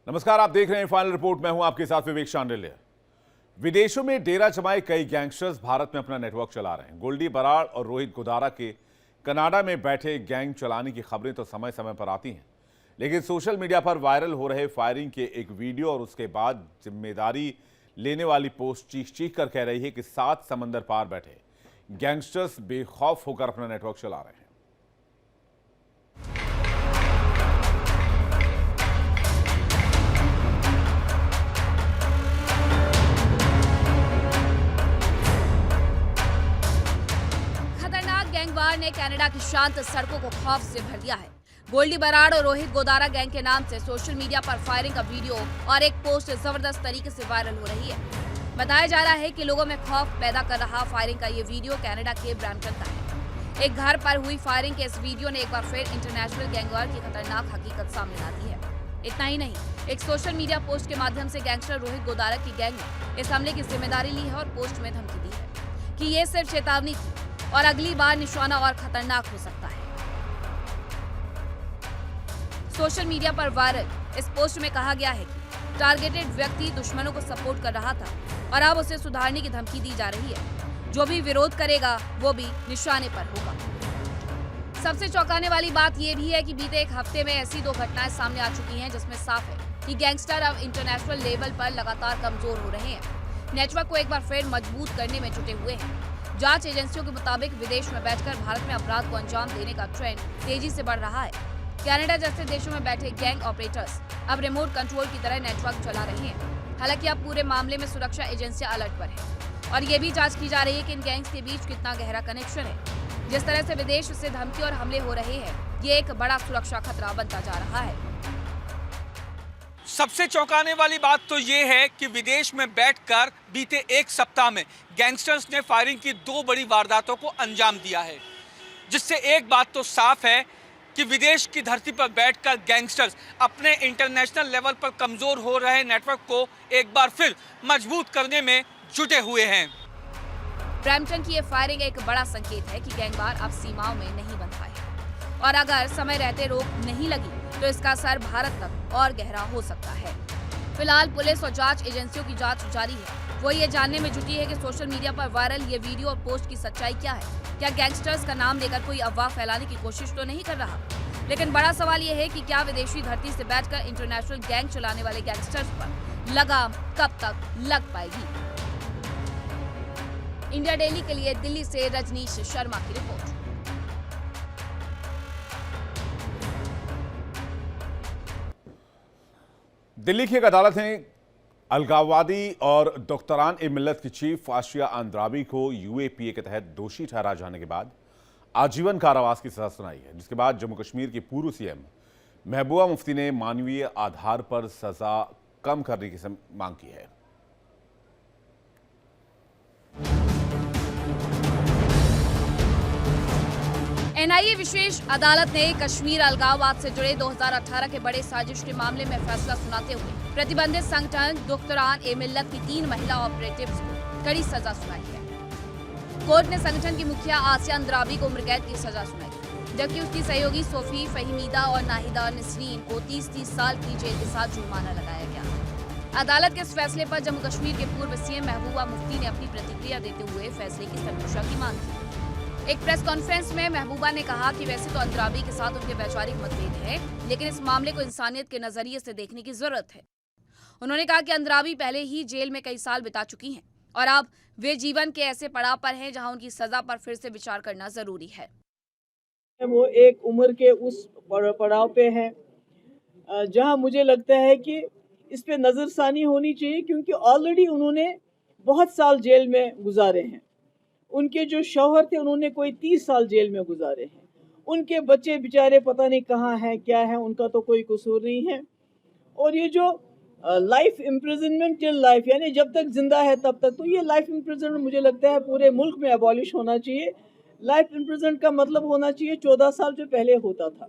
नमस्कार, आप देख रहे हैं फाइनल रिपोर्ट। मैं हूं आपके साथ विवेक शांडिल्य। विदेशों में डेरा जमाए कई गैंगस्टर्स भारत में अपना नेटवर्क चला रहे हैं। गोल्डी बराड़ और रोहित गोदारा के कनाडा में बैठे गैंग चलाने की खबरें तो समय समय पर आती हैं, लेकिन सोशल मीडिया पर वायरल हो रहे फायरिंग के एक वीडियो और उसके बाद जिम्मेदारी लेने वाली पोस्ट चीख चीख कर कह रही है कि 7 समंदर पार बैठे गैंगस्टर्स बेखौफ होकर अपना नेटवर्क चला रहे हैं। गैंगवार ने कनाडा की शांत सड़कों को खौफ से भर दिया है। गोल्डी बराड़ और रोहित गोदारा गैंग के नाम से सोशल मीडिया पर फायरिंग का वीडियो और एक पोस्ट जबरदस्त तरीके से वायरल हो रही है। बताया जा रहा है कि लोगों में खौफ पैदा कर रहा फायरिंग का ये वीडियो कनाडा के ब्रैम्पटन का है। एक घर पर हुई फायरिंग के इस वीडियो ने एक बार फिर इंटरनेशनल गैंगवार की खतरनाक हकीकत सामने ला दी है। इतना ही नहीं, एक सोशल मीडिया पोस्ट के माध्यम से गैंगस्टर रोहित गोदारा की गैंग ने इस हमले की जिम्मेदारी ली है और पोस्ट में धमकी दी है कि ये सिर्फ चेतावनी थी और अगली बार निशाना और खतरनाक हो सकता है। सोशल मीडिया पर वायरल इस पोस्ट में कहा गया है कि टारगेटेड व्यक्ति दुश्मनों को सपोर्ट कर रहा था और अब उसे सुधारने की धमकी दी जा रही है। जो भी विरोध करेगा वो भी निशाने पर होगा। सबसे चौंकाने वाली बात यह भी है कि बीते एक हफ्ते में ऐसी 2 घटनाएं सामने आ चुकी हैं जिसमें साफ है कि गैंगस्टर अब इंटरनेशनल लेवल पर लगातार कमजोर हो रहे हैं। नेटवर्क को एक बार फिर मजबूत करने में जुटे हुए हैं। जांच एजेंसियों के मुताबिक विदेश में बैठकर भारत में अपराध को अंजाम देने का ट्रेंड तेजी से बढ़ रहा है। कनाडा जैसे देशों में बैठे गैंग ऑपरेटर्स अब रिमोट कंट्रोल की तरह नेटवर्क चला रहे हैं। हालांकि अब पूरे मामले में सुरक्षा एजेंसियां अलर्ट पर हैं और ये भी जांच की जा रही है कि इन गैंग्स के बीच कितना गहरा कनेक्शन है। जिस तरह से विदेश से धमकी और हमले हो रहे हैं, ये एक बड़ा सुरक्षा खतरा बनता जा रहा है। सबसे चौंकाने वाली बात तो ये है कि विदेश में बैठकर बीते एक सप्ताह में गैंगस्टर्स ने फायरिंग की 2 बड़ी वारदातों को अंजाम दिया है, जिससे एक बात तो साफ है कि विदेश की धरती पर बैठकर गैंगस्टर्स अपने इंटरनेशनल लेवल पर कमजोर हो रहे नेटवर्क को एक बार फिर मजबूत करने में जुटे हुए हैं। ब्रैम्पटन की ये फायरिंग एक बड़ा संकेत है कि गैंगवार अब सीमाओं में नहीं बंध पाए और अगर समय रहते रोक नहीं लगी तो इसका असर भारत तक और गहरा हो सकता है। फिलहाल पुलिस और जांच एजेंसियों की जांच जारी है। वो ये जानने में जुटी है कि सोशल मीडिया पर वायरल ये वीडियो और पोस्ट की सच्चाई क्या है। क्या गैंगस्टर्स का नाम लेकर कोई अफवाह फैलाने की कोशिश तो नहीं कर रहा? लेकिन बड़ा सवाल ये है कि क्या विदेशी धरती से बैठकर इंटरनेशनल गैंग चलाने वाले गैंगस्टर्स पर लगाम कब तक लग पाएगी? इंडिया डेली के लिए दिल्ली से रजनीश शर्मा की रिपोर्ट। दिल्ली की एक अदालत ने अलगाववादी और डॉक्टरान ए मिल्लत की चीफ आशिया अंद्राबी को यूएपीए के तहत दोषी ठहरा जाने के बाद आजीवन कारावास की सजा सुनाई है, जिसके बाद जम्मू कश्मीर की पूर्व सीएम महबूबा मुफ्ती ने मानवीय आधार पर सजा कम करने की मांग की है। एनआईए विशेष अदालत ने कश्मीर अलगाववाद से जुड़े 2018 के बड़े साजिश के मामले में फैसला सुनाते हुए प्रतिबंधित संगठन डॉक्टरान ए मिल्लत की 3 महिला ऑपरेटिव्स को कड़ी सजा सुनाई है। कोर्ट ने संगठन की मुखिया आसिया अंद्राबी को उम्रकैद की सजा सुनाई, जबकि उसकी सहयोगी सोफी फहीमीदा और नाहिदा नसरीन को 30-30 साल की जेल के साथ जुर्माना लगाया गया। अदालत के इस फैसले पर जम्मू कश्मीर के पूर्व सीएम महबूबा मुफ्ती ने अपनी प्रतिक्रिया देते हुए फैसले की समीक्षा की मांग की। एक प्रेस कॉन्फ्रेंस में महबूबा ने कहा कि वैसे तो अंद्राबी के साथ उनके वैचारिक मतभेद हैं, लेकिन इस मामले को इंसानियत के नजरिए से देखने की जरूरत है। उन्होंने कहा कि अंद्राबी पहले ही जेल में कई साल बिता चुकी हैं और अब वे जीवन के ऐसे पड़ाव पर हैं जहां उनकी सजा पर फिर से विचार करना जरूरी है। वो एक उम्र के उस पड़ाव पे हैं जहां मुझे लगता है कि इस पे नजरसानी होनी चाहिए, क्योंकि ऑलरेडी उन्होंने बहुत साल जेल में गुजारे हैं। उनके जो शौहर थे उन्होंने कोई 30 साल जेल में गुजारे हैं। उनके बच्चे बेचारे पता नहीं कहाँ हैं, क्या है, उनका तो कोई कसूर नहीं है। और ये जो लाइफ इम्प्रिजनमेंट टिल लाइफ, यानी जब तक जिंदा है तब तक, तो ये लाइफ इम्प्रिजनमेंट मुझे लगता है पूरे मुल्क में एबॉलिश होना चाहिए। लाइफ इम्प्रिजनमेंट का मतलब होना चाहिए 14 साल जो पहले होता था।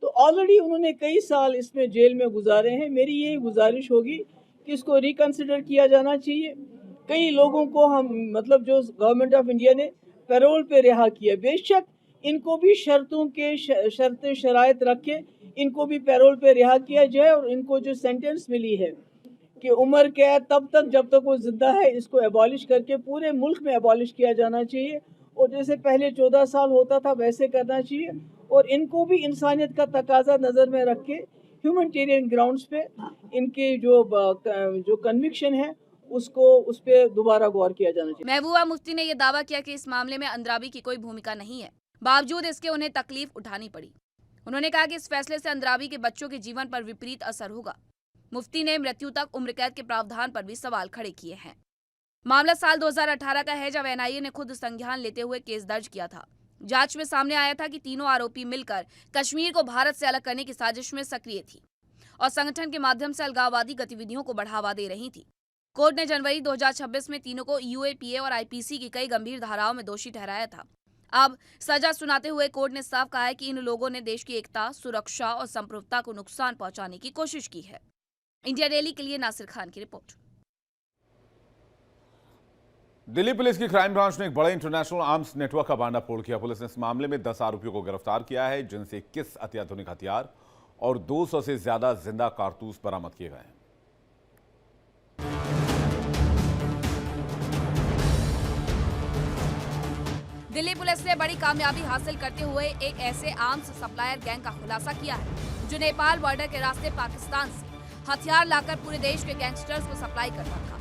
तो ऑलरेडी उन्होंने कई साल इसमें जेल में गुजारे हैं। मेरी यही गुजारिश होगी कि इसको रिकन्सिडर किया जाना चाहिए। कई लोगों को हम मतलब जो गवर्नमेंट ऑफ इंडिया ने पैरोल पे रिहा किया, बेशक इनको भी शर्तें शराइत रख के इनको भी पैरोल पे रिहा किया जाए और इनको जो सेंटेंस मिली है कि उम्र कैद तब तक जब तक वो जिंदा है, इसको एबॉलिश करके पूरे मुल्क में एबॉलिश किया जाना चाहिए और जैसे पहले 14 साल होता था वैसे करना चाहिए। और इनको भी इंसानियत का तकाजा नज़र में रख के ह्यूमैनिटेरियन ग्राउंड्स पे इनके जो कन्विक्शन है उसको उस पर दोबारा गौर किया जाना चाहिए। महबूबा मुफ्ती ने यह दावा किया कि इस मामले में अंद्राबी की कोई भूमिका नहीं है, बावजूद इसके उन्हें तकलीफ उठानी पड़ी। उन्होंने कहा कि इस फैसले से अंद्राबी के बच्चों के जीवन पर विपरीत असर होगा। मुफ्ती ने मृत्यु तक उम्र कैद के प्रावधान पर भी सवाल खड़े किए हैं। मामला साल 2018 का है, जब एनआईए ने खुद संज्ञान लेते हुए केस दर्ज किया था। जांच में सामने आया था कि तीनों आरोपी मिलकर कश्मीर को भारत से अलग करने की साजिश में सक्रिय थी और संगठन के माध्यम से अलगाववादी गतिविधियों को बढ़ावा दे रही थी। कोर्ट ने जनवरी 2026 में तीनों को यूएपीए और आईपीसी की कई गंभीर धाराओं में दोषी ठहराया था। अब सजा सुनाते हुए कोर्ट ने साफ कहा है कि इन लोगों ने देश की एकता, सुरक्षा और संप्रभुता को नुकसान पहुंचाने की कोशिश की है। इंडिया डेली के लिए नासिर खान की रिपोर्ट। दिल्ली पुलिस की क्राइम ब्रांच ने एक बड़े इंटरनेशनल आर्म्स नेटवर्क का भांडाफोड़ किया। पुलिस ने इस मामले में 10 आरोपियों को गिरफ्तार किया है, जिनसे 21 अत्याधुनिक हथियार और 200 से ज्यादा जिंदा कारतूस बरामद किए गए हैं। दिल्ली पुलिस ने बड़ी कामयाबी हासिल करते हुए एक ऐसे आर्म्स सप्लायर गैंग का खुलासा किया है जो नेपाल बॉर्डर के रास्ते पाकिस्तान से हथियार लाकर पूरे देश के गैंगस्टर्स को सप्लाई करता था।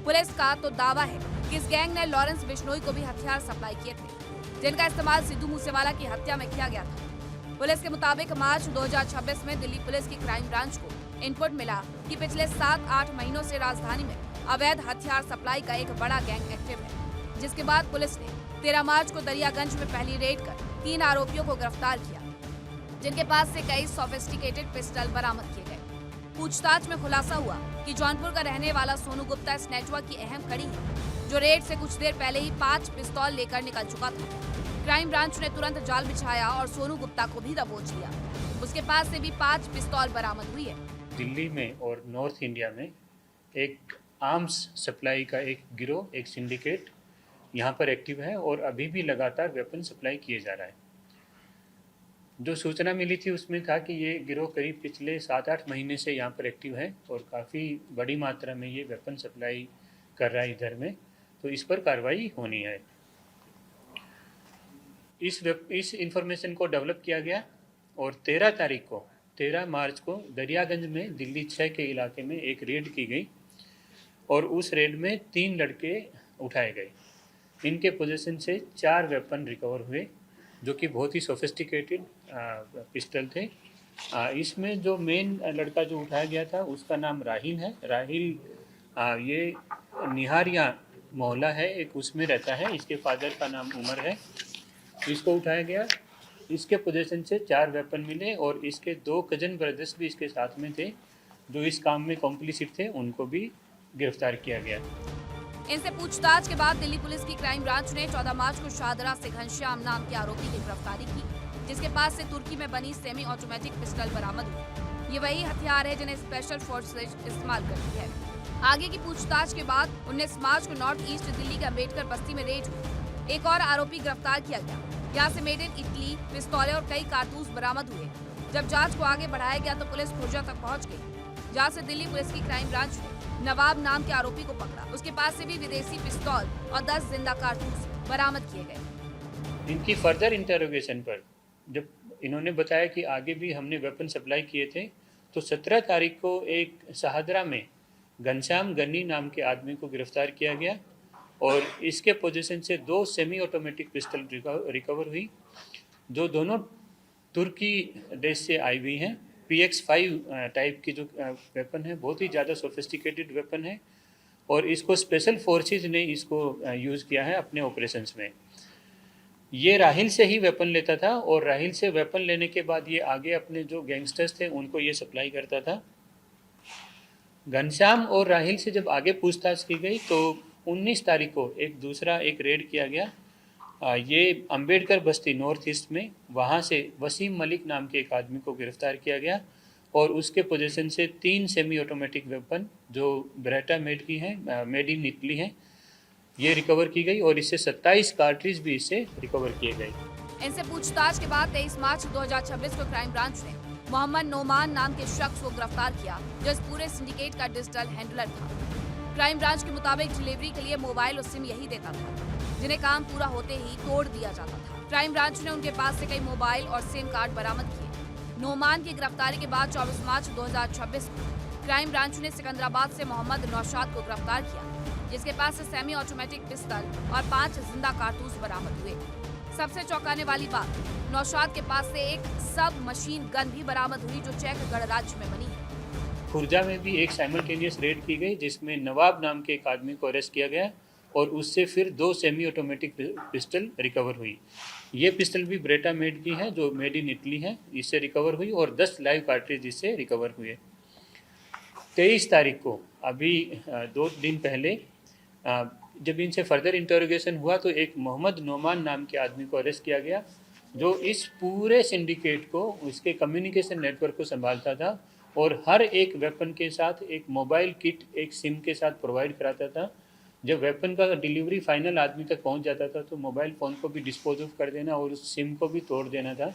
पुलिस का तो दावा है कि इस गैंग ने लॉरेंस बिश्नोई को भी हथियार सप्लाई किए थे, जिनका इस्तेमाल सिद्धू मूसेवाला की हत्या में किया गया था। पुलिस के मुताबिक मार्च 2026 में दिल्ली पुलिस की क्राइम ब्रांच को इनपुट मिला कि पिछले 7-8 महीनों से राजधानी में अवैध हथियार सप्लाई का एक बड़ा गैंग एक्टिव है, जिसके बाद पुलिस ने 13 मार्च को दरियागंज में पहली रेड कर 3 आरोपियों को गिरफ्तार किया, जिनके पास से कई सोफिस्टिकेटेड पिस्टल बरामद किए गए। पूछताछ में खुलासा हुआ कि जौनपुर का रहने वाला सोनू गुप्ता इस नेटवर्क की अहम कड़ी है, जो रेड से कुछ देर पहले ही 5 पिस्तौल लेकर निकल चुका था। क्राइम ब्रांच ने तुरंत जाल बिछाया और सोनू गुप्ता को भी दबोच लिया। उसके पास से भी 5 पिस्तौल बरामद हुई है। दिल्ली में और नॉर्थ इंडिया में एक आर्म्स सप्लाई का एक गिरोह, एक सिंडिकेट यहाँ पर एक्टिव है और अभी भी लगातार वेपन सप्लाई किए जा रहा है। जो सूचना मिली थी उसमें था कि ये गिरोह करीब पिछले 7-8 महीने से यहाँ पर एक्टिव है और काफ़ी बड़ी मात्रा में ये वेपन सप्लाई कर रहा है इधर में, तो इस पर कार्रवाई होनी है। इस इंफॉर्मेशन को डेवलप किया गया और 13 मार्च को दरियागंज में दिल्ली 6 के इलाके में एक रेड की गई और उस रेड में 3 लड़के उठाए गए। इनके पोजीशन से 4 वेपन रिकवर हुए, जो कि बहुत ही सोफिस्टिकेटेड पिस्टल थे। इसमें जो मेन लड़का जो उठाया गया था उसका नाम राहिल है। राहिल ये निहारिया मोहल्ला है एक, उसमें रहता है। इसके फादर का नाम उमर है। इसको उठाया गया। इसके पोजीशन से 4 वेपन मिले और इसके 2 कजन ब्रदर्स भी इसके साथ में थे, जो इस काम में कॉम्प्लिसिट थे, उनको भी गिरफ्तार किया गया। इनसे पूछताछ के बाद दिल्ली पुलिस की क्राइम ब्रांच ने 14 मार्च को शाहदरा से घनश्याम नाम के आरोपी की गिरफ्तारी की, जिसके पास से तुर्की में बनी सेमी ऑटोमेटिक पिस्टल बरामद हुई। ये वही हथियार है जिन्हें स्पेशल फोर्सेज इस्तेमाल करती है। आगे की पूछताछ के बाद 19 मार्च को नॉर्थ ईस्ट दिल्ली के अम्बेडकर बस्ती में रेड हुई। एक और आरोपी गिरफ्तार किया गया। यहाँ से मेड इन इटली पिस्तौलें और कई कारतूस बरामद हुए। जब जाँच को आगे बढ़ाया गया तो पुलिस खुर्जा तक पहुँच गई, जहाँ से दिल्ली पुलिस की क्राइम ब्रांच ने नवाब नाम के आरोपी को पकड़ा। उसके पास से भी विदेशी पिस्तौल और 10 जिंदा कारतूस बरामद किए गए। इनकी फर्दर इंटरोगेशन पर जब इन्होंने बताया कि आगे भी हमने वेपन सप्लाई किए थे, तो 17 तारीख को एक शाहदरा में घनश्याम गन्नी नाम के आदमी को गिरफ्तार किया गया और इसके पोजीशन से 2 सेमी ऑटोमेटिक पिस्टल रिकवर हुई, जो दोनों तुर्की देश से आई हुई हैं। PX-5 टाइप की जो वेपन है, बहुत ही ज़्यादा सोफिस्टिकेटेड वेपन है और इसको स्पेशल फोर्सेस ने इसको यूज़ किया है अपने ऑपरेशंस में। ये राहिल से ही वेपन लेता था और राहिल से वेपन लेने के बाद ये आगे अपने जो गैंगस्टर्स थे उनको ये सप्लाई करता था। घनश्याम और राहिल से जब आगे पूछताछ की गई तो 19 तारीख को एक रेड किया गया। ये अम्बेडकर बस्ती नॉर्थ ईस्ट में, वहाँ से वसीम मलिक नाम के एक आदमी को गिरफ्तार किया गया और उसके पोजीशन से 3 सेमी ऑटोमेटिक वेपन जो ब्रेटा मेड इन इटली हैं, ये रिकवर की गई और इससे 27 कार्ट्रिज भी इससे रिकवर किए गए। इनसे पूछताछ के बाद 23 मार्च 2026 को क्राइम ब्रांच ने मोहम्मद नोमान नाम के शख्स को गिरफ्तार किया, जो इस पूरे सिंडिकेट का डिजिटल हैंडलर था। क्राइम ब्रांच के मुताबिक डिलीवरी के लिए मोबाइल और सिम यही देता था, जिन्हें काम पूरा होते ही तोड़ दिया जाता था। क्राइम ब्रांच ने उनके पास से कई मोबाइल और सिम कार्ड बरामद किए। नोमान की गिरफ्तारी के बाद 24 मार्च 2026 को क्राइम ब्रांच ने सिकंदराबाद से मोहम्मद नौशाद को गिरफ्तार किया, जिसके पास से सेमी ऑटोमेटिक पिस्टल और 5 जिंदा कारतूस बरामद हुए। सबसे चौंकाने वाली बात, नौशाद के पास से एक सब मशीन गन भी बरामद हुई, जो चेक गणराज्य में बनी है। खुर्जा में भी एक साइमल्टेनियस रेड की गई, जिसमें नवाब नाम के एक आदमी को अरेस्ट किया गया और उससे फिर 2 सेमी ऑटोमेटिक पिस्टल रिकवर हुई। ये पिस्टल भी ब्रेटा मेड की है, जो मेड इन इटली है, इससे रिकवर हुई, और 10 लाइव कार्ट्रिज इससे रिकवर हुए। 23 तारीख को, अभी 2 दिन पहले, जब इनसे फर्दर इंटरोगेशन हुआ तो एक मोहम्मद नोमान नाम के आदमी को अरेस्ट किया गया, जो इस पूरे सिंडिकेट को, उसके कम्युनिकेशन नेटवर्क को संभालता था और हर एक वेपन के साथ एक मोबाइल किट, एक सिम के साथ प्रोवाइड कराता था। जब वेपन का डिलीवरी फाइनल आदमी तक पहुंच जाता था तो मोबाइल फ़ोन को भी डिस्पोज ऑफ कर देना और उस सिम को भी तोड़ देना था।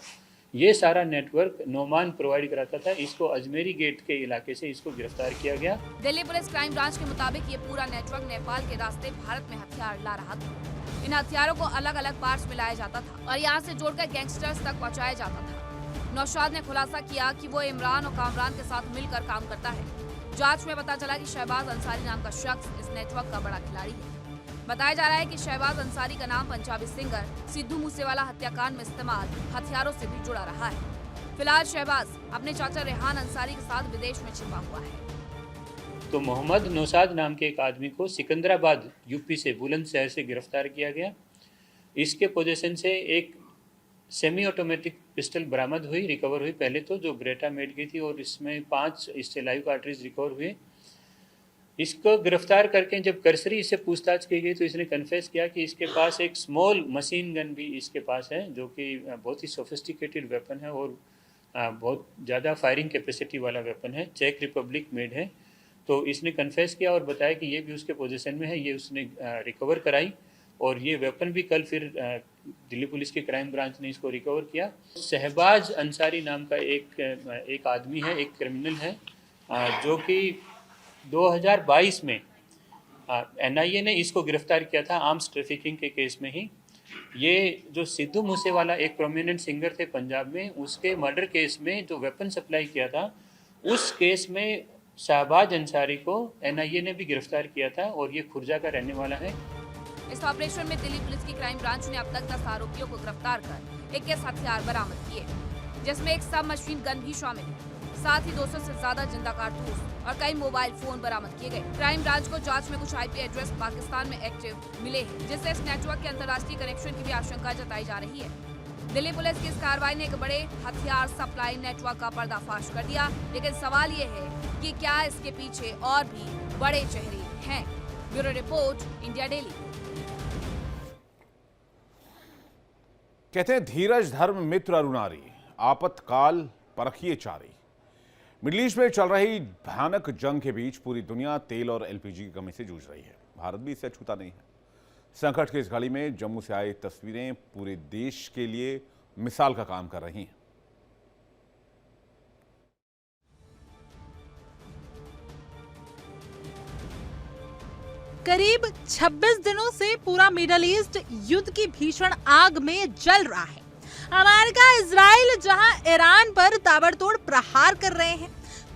ये सारा नेटवर्क नोमान प्रोवाइड कराता था। इसको अजमेरी गेट के इलाके से इसको गिरफ्तार किया गया। दिल्ली पुलिस क्राइम ब्रांच के मुताबिक ये पूरा नेटवर्क नेपाल के रास्ते भारत में हथियार ला रहा था। इन हथियारों को अलग अलग पार्ट्स में लाया जाता था और यहाँ से जोड़कर गैंगस्टर्स तक पहुँचाया जाता था। नौशाद ने खुलासा किया कि वो इमरान और कामरान के साथ मिलकर काम करता है। जांच में पता चला कि शहबाज अंसारी नाम का शख्स इस नेटवर्क का बड़ा खिलाड़ी है। बताया जा रहा है कि शहबाज अंसारी का नाम पंजाबी सिंगर सिद्धू मूसेवाला हत्याकांड में इस्तेमाल हथियारों से भी जुड़ा रहा है। फिलहाल शहबाज अपने चाचा रेहान अंसारी के साथ विदेश में छिपा हुआ है। तो मोहम्मद नौशाद नाम के एक आदमी को सिकंदराबाद यूपी से बुलंदशहर से गिरफ्तार किया गया। इसके पोजीशन से एक सेमी ऑटोमेटिक पिस्टल बरामद हुई, रिकवर हुई पहले तो, जो ब्रेटा मेड की थी, और इसमें 5 इससे लाइव कार्ट्रिज रिकवर हुए। इसको गिरफ्तार करके जब करसरी इससे पूछताछ की गई तो इसने कन्फेस किया कि इसके पास एक स्मॉल मशीन गन भी इसके पास है, जो कि बहुत ही सोफिस्टिकेटेड वेपन है और बहुत ज़्यादा फायरिंग कैपेसिटी वाला वेपन है, चेक रिपब्लिक मेड है। तो इसने कन्फेस किया और बताया कि ये भी उसके पोजीशन में है। ये उसने रिकवर कराई और ये वेपन भी कल फिर दिल्ली पुलिस की क्राइम ब्रांच ने इसको रिकवर किया। शहबाज अंसारी नाम का एक आदमी है, एक क्रिमिनल है, जो कि 2022 में NIA ने इसको गिरफ्तार किया था आर्म्स ट्रैफिकिंग के केस में ही। ये जो सिद्धू मूसेवाला एक प्रोमिनेंट सिंगर थे पंजाब में, उसके मर्डर केस में जो वेपन सप्लाई किया था, उस केस में शहबाज अंसारी को NIA ने भी गिरफ्तार किया था और ये खुर्जा का रहने वाला है। इस ऑपरेशन में दिल्ली पुलिस की क्राइम ब्रांच ने अब तक 10 आरोपियों को गिरफ्तार कर 21 हथियार बरामद किए, जिसमें एक सब मशीन गन भी शामिल है। साथ ही 200 से ज्यादा जिंदा कारतूस और कई मोबाइल फोन बरामद किए गए। क्राइम ब्रांच को जांच में कुछ IP एड्रेस पाकिस्तान में एक्टिव मिले हैं, जिससे इस नेटवर्क के अंतर्राष्ट्रीय कनेक्शन की भी आशंका जताई जा रही है। दिल्ली पुलिस की इस कार्रवाई ने एक बड़े हथियार सप्लाई नेटवर्क का पर्दाफाश कर दिया, लेकिन सवाल ये है कि क्या इसके पीछे और भी बड़े चेहरे हैं। Bureau report, India daily. कहते हैं धीरज धर्म मित्र अरुणारी, आपतकाल परखिए चारी। मिडिल ईस्ट में चल रही भयानक जंग के बीच पूरी दुनिया तेल और LPG की कमी से जूझ रही है। भारत भी इससे अछूता नहीं है। संकट की इस घड़ी में जम्मू से आई तस्वीरें पूरे देश के लिए मिसाल का काम कर रही हैं। करीब 26 दिनों से पूरा मिडल ईस्ट युद्ध की भीषण आग में जल रहा है। अमेरिका, इजराइल जहां ईरान पर ताबड़तोड़ प्रहार कर रहे हैं,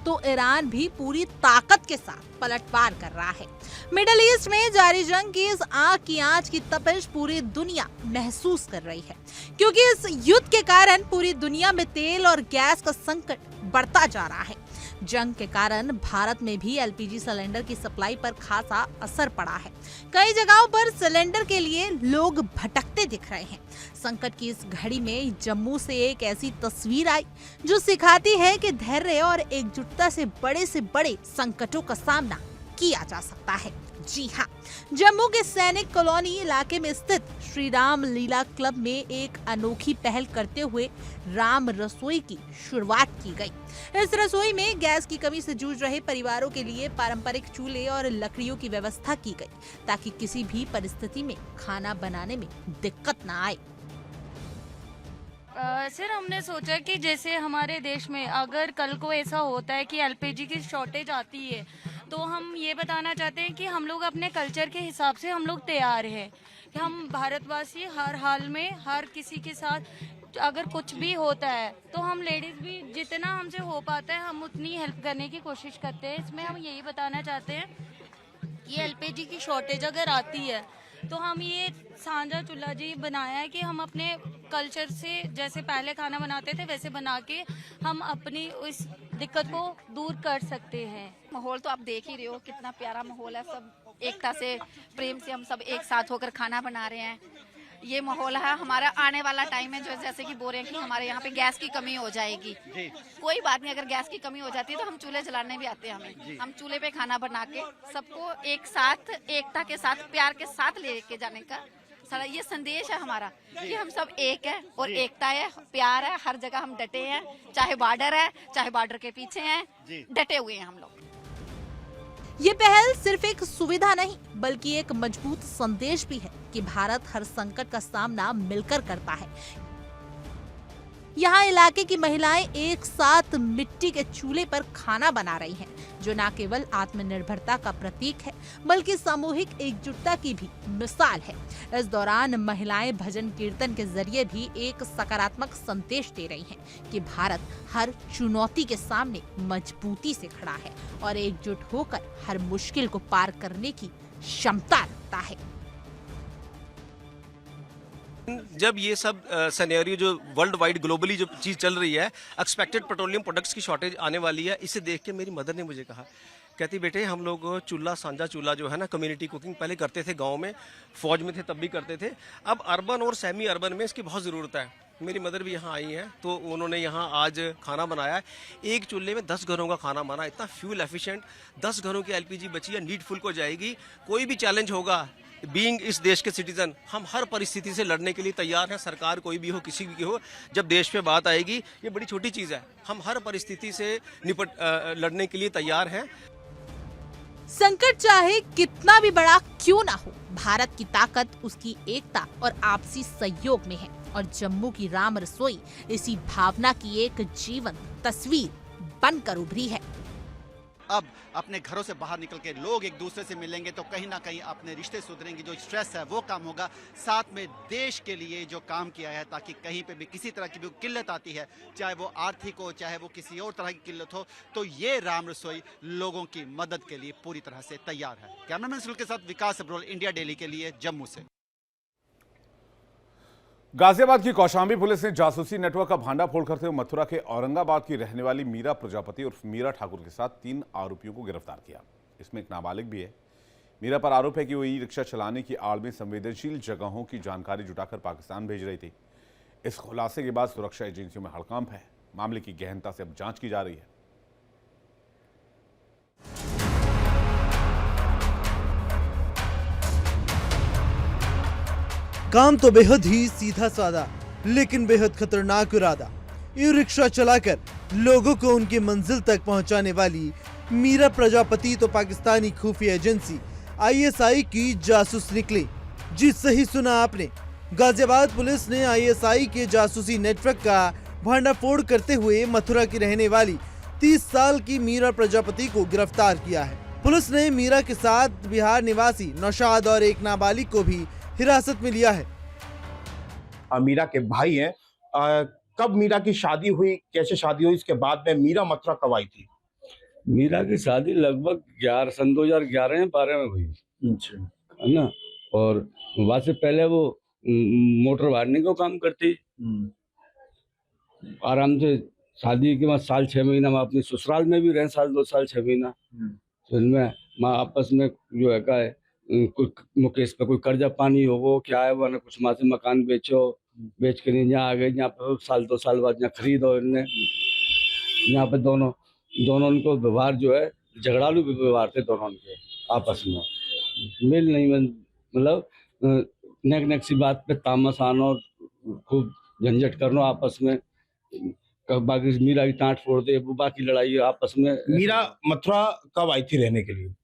तो ईरान भी पूरी ताकत के साथ पलटवार कर रहा है। मिडल ईस्ट में जारी जंग की इस आग की आंच की तपिश पूरी दुनिया महसूस कर रही है, क्योंकि इस युद्ध के कारण पूरी दुनिया में तेल और गैस का संकट बढ़ता जा रहा है। जंग के कारण भारत में भी LPG सिलेंडर की सप्लाई पर खासा असर पड़ा है। कई जगहों पर सिलेंडर के लिए लोग भटकते दिख रहे हैं। संकट की इस घड़ी में जम्मू से एक ऐसी तस्वीर आई जो सिखाती है कि धैर्य और एकजुटता से बड़े संकटों का सामना किया जा सकता है। जी हाँ, जम्मू के सैनिक कॉलोनी इलाके में स्थित श्री राम लीला क्लब में एक अनोखी पहल करते हुए राम रसोई की शुरुआत की गई। इस रसोई में गैस की कमी से जूझ रहे परिवारों के लिए पारंपरिक चूल्हे और लकड़ियों की व्यवस्था की गई, ताकि किसी भी परिस्थिति में खाना बनाने में दिक्कत न आए। सर हमने सोचा कि जैसे हमारे देश में अगर कल को ऐसा होता है कि एलपीजी की शॉर्टेज आती है, तो हम ये बताना चाहते हैं कि हम लोग अपने कल्चर के हिसाब से हम लोग तैयार हैं कि हम भारतवासी हर हाल में हर किसी के साथ अगर कुछ भी होता है तो हम लेडीज़ भी जितना हमसे हो पाता है हम उतनी हेल्प करने की कोशिश करते हैं। इसमें हम यही बताना चाहते हैं ये एलपीजी की शॉर्टेज अगर आती है तो हम ये सांझा चूल्हा जी बनाया है कि हम अपने कल्चर से जैसे पहले खाना बनाते थे वैसे बना के हम अपनी उस दिक्कत को दूर कर सकते हैं। माहौल तो आप देख ही रहे हो कितना प्यारा माहौल है, सब एकता से प्रेम से हम सब एक साथ होकर खाना बना रहे हैं। ये माहौल है हमारा आने वाला टाइम है, जो जैसे कि बोल रहे हैं कि हमारे यहाँ पे गैस की कमी हो जाएगी। कोई बात नहीं, अगर गैस की कमी हो जाती है तो हम चूल्हे जलाने भी आते हैं हमें। हम चूल्हे पे खाना बना के सबको एक साथ एकता के साथ प्यार के साथ लेके जाने का सारा ये संदेश है हमारा कि हम सब एक है और एकता है, प्यार है, हर जगह हम डटे हैं, चाहे बॉर्डर है चाहे बॉर्डर के पीछे हैं, डटे हुए हैं हम लोग। ये पहल सिर्फ एक सुविधा नहीं बल्कि एक मजबूत संदेश भी है कि भारत हर संकट का सामना मिलकर करता है। यहाँ इलाके की महिलाएं एक साथ मिट्टी के चूल्हे पर खाना बना रही हैं, जो न केवल आत्मनिर्भरता का प्रतीक है बल्कि सामूहिक एकजुटता की भी मिसाल है। इस दौरान महिलाएं भजन कीर्तन के जरिए भी एक सकारात्मक संदेश दे रही हैं कि भारत हर चुनौती के सामने मजबूती से खड़ा है और एकजुट होकर हर मुश्किल को पार करने की क्षमता रखता है। जब ये सब सिनेरियो जो वर्ल्ड वाइड ग्लोबली जो चीज़ चल रही है, एक्सपेक्टेड पेट्रोलियम प्रोडक्ट्स की शॉर्टेज आने वाली है, इसे देख के मेरी मदर ने मुझे कहा, कहती बेटे हम लोग चूल्हा सांझा चूल्हा जो है ना कम्युनिटी कुकिंग पहले करते थे गांव में, फौज में थे तब भी करते थे, अब अर्बन और सेमी अर्बन में इसकी बहुत ज़रूरत है। मेरी मदर भी यहाँ आई हैं तो उन्होंने यहाँ आज खाना बनाया, एक चूल्हे में 10 घरों का खाना बना, इतना फ्यूल एफिशिएंट, 10 घरों की एलपीजी बची है, नीडफुल को जाएगी। कोई भी चैलेंज होगा, बीइंग इस देश के सिटीजन हम हर परिस्थिति से लड़ने के लिए तैयार हैं, सरकार कोई भी हो किसी भी हो। जब देश पे बात आएगी ये बड़ी छोटी चीज़ है, हम हर परिस्थिति से लड़ने के लिए तैयार हैं। संकट चाहे कितना भी बड़ा क्यों ना हो, भारत की ताकत उसकी एकता और आपसी सहयोग में है और जम्मू की राम रसोई इसी भावना की एक जीवंत तस्वीर बनकर उभरी है। अब अपने घरों से बाहर निकल के लोग एक दूसरे से मिलेंगे तो कहीं ना कहीं अपने रिश्ते सुधरेंगे, जो स्ट्रेस है वो कम होगा, साथ में देश के लिए जो काम किया है ताकि कहीं पे भी किसी तरह की भी किल्लत आती है, चाहे वो आर्थिक हो चाहे वो किसी और तरह की किल्लत हो, तो ये राम रसोई लोगों की मदद के लिए पूरी तरह से तैयार है। कैमरामैन सुनील के साथ विकास अब्रोल, इंडिया डेली के लिए जम्मू से। गाजियाबाद की कौशांबी पुलिस ने जासूसी नेटवर्क का भांडाफोड़ करते हुए मथुरा के औरंगाबाद की रहने वाली मीरा प्रजापति और मीरा ठाकुर के साथ 3 आरोपियों को गिरफ्तार किया। इसमें एक नाबालिग भी है। मीरा पर आरोप है कि वो ई रिक्शा चलाने की आड़ में संवेदनशील जगहों की जानकारी जुटाकर पाकिस्तान भेज रही थी। इस खुलासे के बाद सुरक्षा एजेंसियों में हड़कंप है। मामले की गहनता से अब जांच की जा रही है। काम तो बेहद ही सीधा साधा लेकिन बेहद खतरनाक इरादा। ई रिक्शा चलाकर लोगों को उनकी मंजिल तक पहुंचाने वाली मीरा प्रजापति तो पाकिस्तानी खुफिया एजेंसी ISI की जासूस निकली। जी सही सुना आपने, गाजियाबाद पुलिस ने ISI के जासूसी नेटवर्क का भांडाफोड़ करते हुए मथुरा की रहने वाली 30 साल की मीरा प्रजापति को गिरफ्तार किया है। पुलिस ने मीरा के साथ बिहार निवासी नौशाद और एक नाबालिग को भी हिरासत में लिया है। मीरा के भाई हैं। कब मीरा की शादी हुई, कैसे शादी हुई, इसके बाद में मीरा मथुरा कब आई थी? मीरा की शादी लगभग 2011-12 में हुई, है ना। और वहाँ से पहले वो मोटर वार्निंग का काम करती, आराम से शादी के बाद 1-6 महीना मैं अपनी ससुराल में भी रहे, 2 साल 6 महीना। तो इनमें माँ आपस में जो है का कुछ मुकेश पे कोई कर्जा पानी हो वो क्या है, वो कुछ माँ से मकान बेचो, बेच के नहीं यहाँ आ गए, यहाँ पे 1-2 साल बाद यहाँ खरीदो। इनने यहाँ पे दोनों उनको व्यवहार जो है झगड़ालू व्यवहार थे दोनों उनके आपस में, मिल नहीं मतलब नेक सी बात पे तामस आना और खूब झंझट करना आपस में। बाकी मीरा की टाँट फोड़ दे, वो बाकी लड़ाई आपस में। मीरा मथुरा कब आई थी रहने के लिए?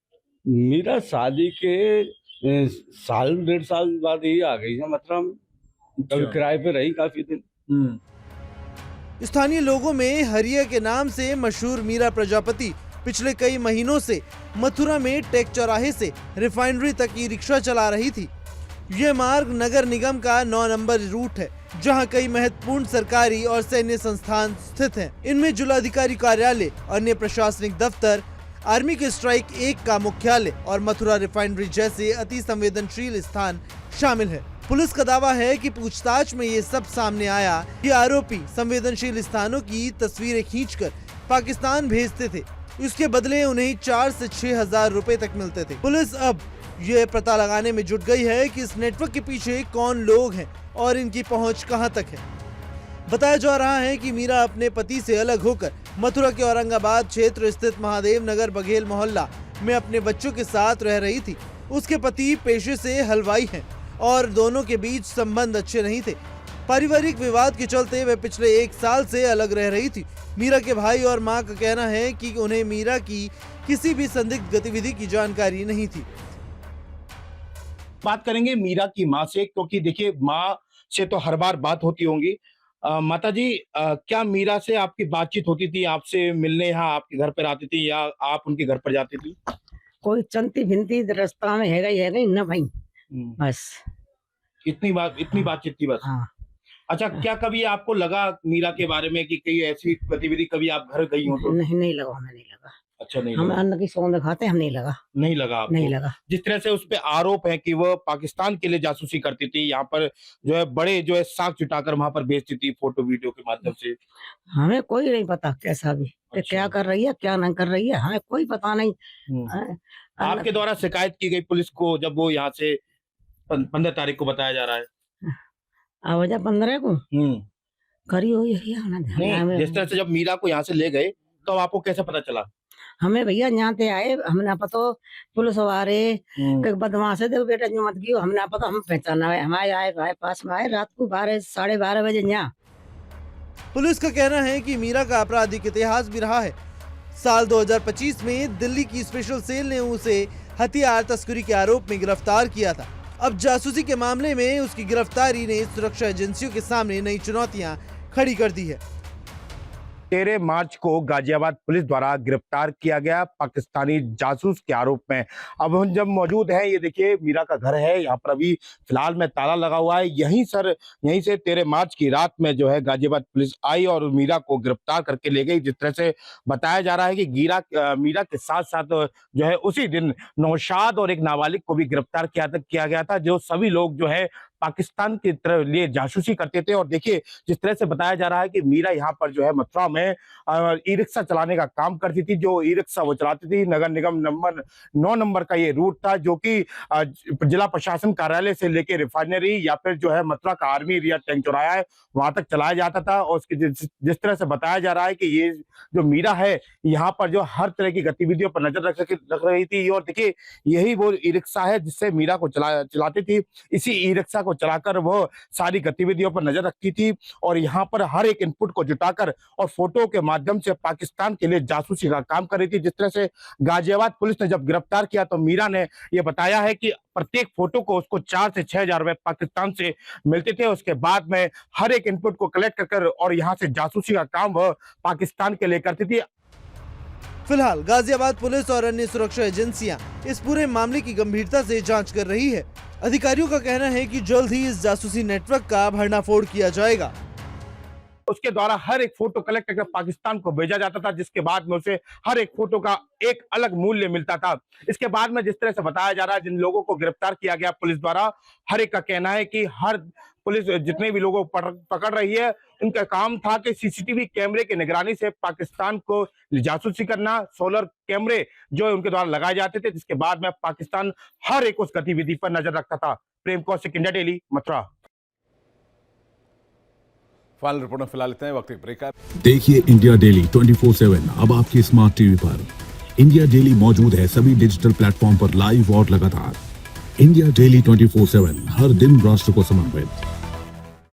मीरा शादी के 1-1.5 साल बाद ही आ गई है मथुरा में। कभी किराए पे रही काफी दिन। स्थानीय लोगों में हरिया के नाम से मशहूर मीरा प्रजापति पिछले कई महीनों से मथुरा में टेक चौराहे से रिफाइनरी तक ई रिक्शा चला रही थी। यह मार्ग नगर निगम का 9 नंबर रूट है, जहां कई महत्वपूर्ण सरकारी और सैन्य संस्थान स्थित हैं। इनमें जिलाधिकारी कार्यालय, अन्य प्रशासनिक दफ्तर, आर्मी के स्ट्राइक 1 का मुख्यालय और मथुरा रिफाइनरी जैसे अति संवेदनशील स्थान शामिल है। पुलिस का दावा है कि पूछताछ में ये सब सामने आया कि आरोपी संवेदनशील स्थानों की तस्वीरें खींचकर पाकिस्तान भेजते थे। इसके बदले उन्हें 4 से 6 हजार रुपए तक मिलते थे। पुलिस अब ये पता लगाने में जुट गई है कि इस नेटवर्क के पीछे कौन लोग हैं और इनकी पहुंच कहां तक है। बताया जा रहा है कि मीरा अपने पति से अलग होकर मथुरा के औरंगाबाद क्षेत्र स्थित महादेव नगर बघेल मोहल्ला में अपने बच्चों के साथ रह रही थी। उसके पति पेशे से हलवाई हैं और दोनों के बीच संबंध अच्छे नहीं थे। पारिवारिक विवाद के चलते वे पिछले 1 साल से अलग रह रही थी। मीरा के भाई और मां का कहना है कि उन्हें मीरा की किसी भी संदिग्ध गतिविधि की जानकारी नहीं थी। बात करेंगे मीरा की माँ से, क्योंकि देखिए माँ से तो हर बार बात होती होंगी। माता जी, क्या मीरा से आपकी बातचीत होती थी? आपसे मिलने यहाँ आपके घर पर आती थी या आप उनके घर पर जाती थी? कोई चलती भिनती रास्ता में है गई ना भाई, बस इतनी बातचीत थी बस। हाँ। अच्छा, क्या कभी आपको लगा मीरा के बारे में कि कई ऐसी गतिविधि कभी आप घर गई हो तो? नहीं लगा, हमें नहीं लगा। अच्छा, नहीं हम लगा। अन्न की सौंध खाते, हम नहीं लगा आपको? नहीं लगा। जिस तरह से उस पे आरोप है कि वो पाकिस्तान के लिए जासूसी करती थी, यहाँ पर जो है बड़े जो है साख जुटाकर वहां पर भेजती थी फोटो वीडियो के माध्यम से। हमें कोई नहीं पता कैसा भी क्या कर रही है क्या नहीं कर रही है, हमें कोई पता नहीं। आपके द्वारा शिकायत की गई पुलिस को जब वो यहाँ से 15 तारीख को बताया जा रहा है? आवाजा 15 को करी हुई नहीं, जिस तरह से जब मीरा को यहाँ से ले गए तो आपको कैसे पता चला? हमें भैया यहाँ से आए, हमने पता पुलिस वाले बदमाश है, बेटा जो मत गियो, हमने पता, हम पहचाना है, हमारे आए भाई पास में आए रात को 12 साढ़े 12 बजे यहाँ। पुलिस का कहना है कि मीरा का आपराधिक इतिहास भी रहा है। साल 2025 में दिल्ली की स्पेशल सेल ने उसे हथियार तस्करी के आरोप में गिरफ्तार किया था। अब जासूसी के मामले में उसकी गिरफ्तारी ने सुरक्षा एजेंसियों के सामने नई चुनौतियां खड़ी कर दी है। 13 मार्च को गाजियाबाद पुलिस द्वारा गिरफ्तार किया गया पाकिस्तानी जासूस के आरोप में। अब हम जब मौजूद हैं, ये देखिए मीरा का घर है, यहाँ पर अभी फिलहाल में ताला लगा हुआ है। यहीं से 13 मार्च की रात में जो है गाजियाबाद पुलिस आई और मीरा को गिरफ्तार करके ले गई। जिस तरह से बताया जा रहा है कि मीरा के साथ साथ जो है उसी दिन नौशाद और एक नाबालिग को भी गिरफ्तार किया गया था, जो सभी लोग जो है पाकिस्तान की तरफ लिए जासूसी करते थे। और देखिए जिस तरह से बताया जा रहा है कि मीरा यहाँ पर जो है मथुरा में ई रिक्शा चलाने का काम करती थी। जो ई रिक्शा वो चलाती थी, नगर निगम नंबर 9 नंबर का ये रूट था, जो कि जिला प्रशासन कार्यालय से लेके रिफाइनरी या फिर जो है मथुरा का आर्मी एरिया टैंक चौराहा है वहां तक चलाया जाता था। और उसकी जिस तरह से बताया जा रहा है कि ये जो मीरा है यहाँ पर जो हर तरह की गतिविधियों पर नजर रख रही थी। और देखिए यही वो ई रिक्शा है जिससे मीरा को चलाती थी। इसी ई रिक्शा चलाकर वो सारी गतिविधियों पर नजर रखती थी और यहाँ पर हर एक इनपुट को जुटाकर और फोटो के माध्यम से पाकिस्तान के लिए जासूसी का काम कर रही थी। जिस तरह से गाजियाबाद पुलिस ने जब गिरफ्तार किया तो मीरा ने यह बताया है कि प्रत्येक फोटो को उसको 4 से 6 हजार रुपए पाकिस्तान से मिलते थे। उसके बाद में हर एक इनपुट को कलेक्ट कर और यहाँ से जासूसी का काम वह पाकिस्तान के लिए करती थी। फिलहाल गाजियाबाद पुलिस और अन्य सुरक्षा एजेंसियां इस पूरे मामले की गंभीरता से जांच कर रही है। अधिकारियों का कहना है कि जल्द ही इस जासूसी नेटवर्क का भंडाफोड़ किया जाएगा। उसके द्वारा हर एक फोटो कलेक्ट करके पाकिस्तान को भेजा जाता था, जिसके बाद में उसे हर एक फोटो का एक अलग मूल्य मिलता था। इसके बाद में जिस तरह से बताया जा रहा है, जिन लोगों को गिरफ्तार किया गया पुलिस द्वारा, हर एक का कहना है कि हर पुलिस जितने भी लोगों को पकड़ रही है, उनका काम था कि सीसीटीवी कैमरे की निगरानी से पाकिस्तान को जासूसी करना। सोलर कैमरे जो उनके द्वारा लगाए जाते थे, जिसके बाद में पाकिस्तान हर एक उस गतिविधि पर नजर रखता था। Prem Kaushik, India Daily, Mathura. Final report में फिलहाल इतना ही, वक्त एक ब्रेक है। देखिए इंडिया डेली 24/7 अब आपकी स्मार्ट टीवी पर। इंडिया डेली मौजूद है सभी डिजिटल प्लेटफॉर्म पर लाइव और लगातार। इंडिया डेली 24/7 हर दिन राष्ट्र को समर्पित।